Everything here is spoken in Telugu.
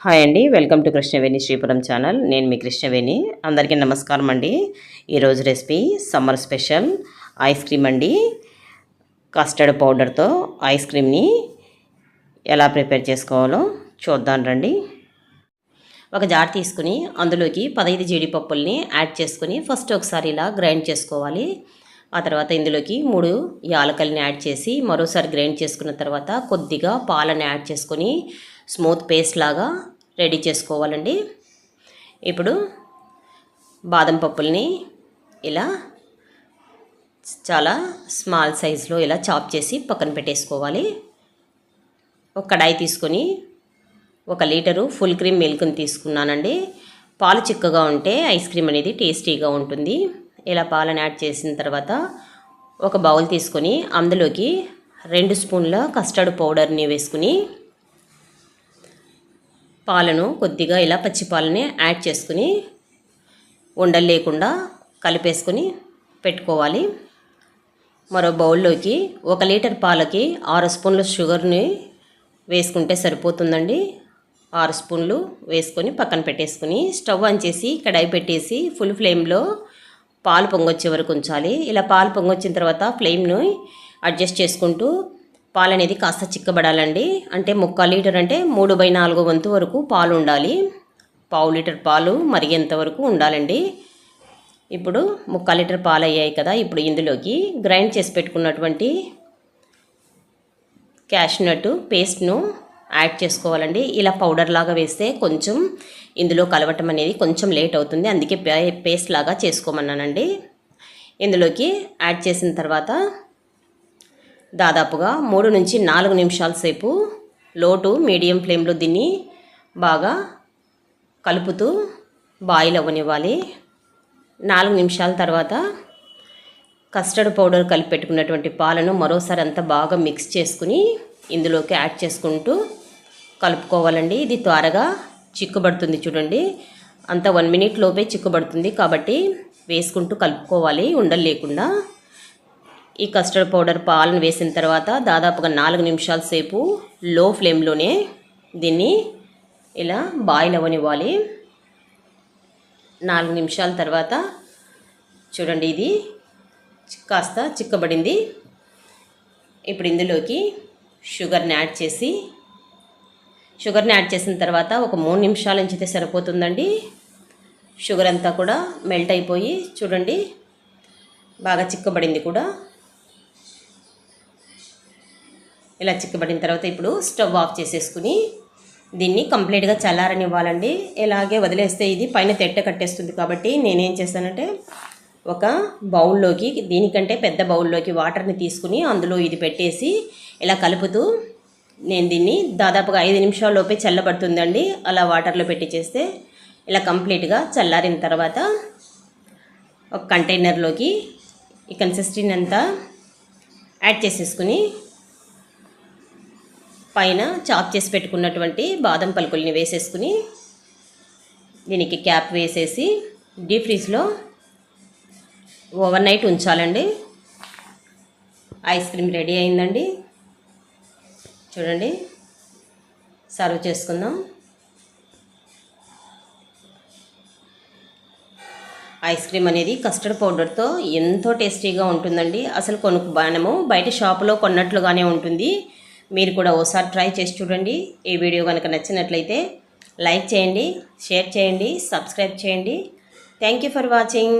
హాయ్ అండి, welcome to Krishnaveni Sripuram channel. నేను మీ కృష్ణవేణి. అందరికీ నమస్కారం అండి. ఈరోజు recipe summer special ice cream అండి. కస్టర్డ్ పౌడర్తో ఐస్ క్రీమ్ని ఎలా ప్రిపేర్ చేసుకోవాలో చూద్దాం రండి. ఒక జార్ తీసుకుని అందులోకి 15 జీడిపప్పుల్ని యాడ్ చేసుకుని ఫస్ట్ ఒకసారి ఇలా గ్రైండ్ చేసుకోవాలి. ఆ తర్వాత ఇందులోకి 3 యాలకల్ని యాడ్ చేసి మరోసారి గ్రైండ్ చేసుకున్న తర్వాత కొద్దిగా పాలను యాడ్ చేసుకొని స్మూత్ పేస్ట్ లాగా రెడీ చేసుకోవాలండి. ఇప్పుడు బాదం పప్పుల్ని ఇలా చాలా స్మాల్ సైజులో ఇలా చాప్ చేసి పక్కన పెట్టేసుకోవాలి. ఒక కడాయి తీసుకొని 1 లీటరు ఫుల్ క్రీమ్ మిల్క్ని తీసుకున్నానండి. పాలు చిక్కగా ఉంటే ఐస్ క్రీమ్ అనేది టేస్టీగా ఉంటుంది. ఇలా పాలను యాడ్ చేసిన తర్వాత ఒక బౌల్ తీసుకొని అందులోకి 2 స్పూన్ల కస్టర్డ్ పౌడర్ని వేసుకుని పాలను కొద్దిగా ఇలా పచ్చి పాలని యాడ్ చేసుకుని ఉండలు లేకుండా కలిపేసుకుని పెట్టుకోవాలి. మరో బౌల్లోకి 1 లీటర్ పాలకి 6 స్పూన్ల షుగర్ని వేసుకుంటే సరిపోతుందండి. 6 స్పూన్లు వేసుకొని పక్కన పెట్టేసుకుని స్టవ్ ఆన్ చేసి కడాయి పెట్టేసి ఫుల్ ఫ్లేమ్లో పాలు పొంగొచ్చే వరకు ఉంచాలి. ఇలా పాలు పొంగొచ్చిన తర్వాత ఫ్లేమ్ను అడ్జస్ట్ చేసుకుంటూ పాలు అనేది కాస్త చిక్కబడాలండి. అంటే 1/4 లీటర్ అంటే 3/4 వంతు వరకు పాలు ఉండాలి. 1/2 లీటర్ పాలు మరిగేంత వరకు ఉండాలండి. ఇప్పుడు 1/4 లీటర్ పాలు అయ్యాయి కదా. ఇప్పుడు ఇందులోకి గ్రైండ్ చేసి పెట్టుకున్నటువంటి క్యాష్నట్ పేస్ట్ను యాడ్ చేసుకోవాలండి. ఇలా పౌడర్ లాగా వేస్తే కొంచెం ఇందులో కలవటం అనేది కొంచెం లేట్ అవుతుంది. అందుకే పేస్ట్ లాగా చేసుకోమన్నానండి. ఇందులోకి యాడ్ చేసిన తర్వాత దాదాపుగా 3 నుంచి 4 నిమిషాల సేపు లో టు మీడియం ఫ్లేమ్లో దీన్ని బాగా కలుపుతూ బాయిల్ అవ్వనివ్వాలి. 4 నిమిషాల తర్వాత కస్టర్డ్ పౌడర్ కలిపి పెట్టుకున్నటువంటి పాలను మరోసారి అంతా బాగా మిక్స్ చేసుకుని ఇందులోకి యాడ్ చేసుకుంటూ కలుపుకోవాలండి. ఇది త్వరగా చిక్కుబడుతుంది చూడండి. అంతా 1 మినిట్ లోపే చిక్కుబడుతుంది కాబట్టి వేసుకుంటూ కలుపుకోవాలి ఉండలు లేకుండా. ఈ కస్టర్డ్ పౌడర్ పాలను వేసిన తర్వాత దాదాపుగా 4 నిమిషాల సేపు లో ఫ్లేమ్లోనే దీన్ని ఇలా బాయిల్ అవ్వనివ్వాలి. 4 నిమిషాల తర్వాత చూడండి ఇది కాస్త చిక్కబడింది. ఇప్పుడు ఇందులోకి షుగర్ని యాడ్ చేసిన తర్వాత ఒక 3 నిమిషాల ఉంచితే సరిపోతుందండి. షుగర్ అంతా కూడా మెల్ట్ అయిపోయి చూడండి బాగా చిక్కబడింది కూడా. ఇలా చిక్కబడిన తర్వాత ఇప్పుడు స్టవ్ ఆఫ్ చేసేసుకుని దీన్ని కంప్లీట్గా చల్లారనివ్వాలండి. ఇలాగే వదిలేస్తే ఇది పైన తెట్ట కట్టేస్తుంది కాబట్టి నేనేం చేస్తానంటే ఒక బౌల్లోకి దీనికంటే పెద్ద బౌల్లోకి వాటర్ని తీసుకుని అందులో ఇది పెట్టేసి ఇలా కలుపుతూ నేను దీన్ని దాదాపుగా 5 నిమిషాల్లోపే చల్లబడుతుందండి. అలా వాటర్లో పెట్టి చేస్తే ఇలా కంప్లీట్గా చల్లారిన తర్వాత ఒక కంటైనర్లోకి ఈ కన్సిస్టెన్సీ అంతా యాడ్ చేసేసుకుని పైన చాప్ చేసి పెట్టుకున్నటువంటి బాదం పలుకుల్ని వేసేసుకుని దీనికి క్యాప్ వేసేసి డీప్ ఫ్రీజ్లో ఓవర్ నైట్ ఉంచాలండి. ఐస్ క్రీమ్ రెడీ అయిందండి. చూడండి సర్వ్ చేసుకుందాం. ఐస్ క్రీమ్ అనేది కస్టర్డ్ పౌడర్తో ఎంతో టేస్టీగా ఉంటుందండి. అసలు మనము బయట షాపులో కొన్నట్లుగానే ఉంటుంది. మీరు కూడా ఓసారి ట్రై చేసి చూడండి. ఈ వీడియో కనుక నచ్చినట్లయితే లైక్ చేయండి, షేర్ చేయండి, సబ్స్క్రైబ్ చేయండి. Thank you for watching.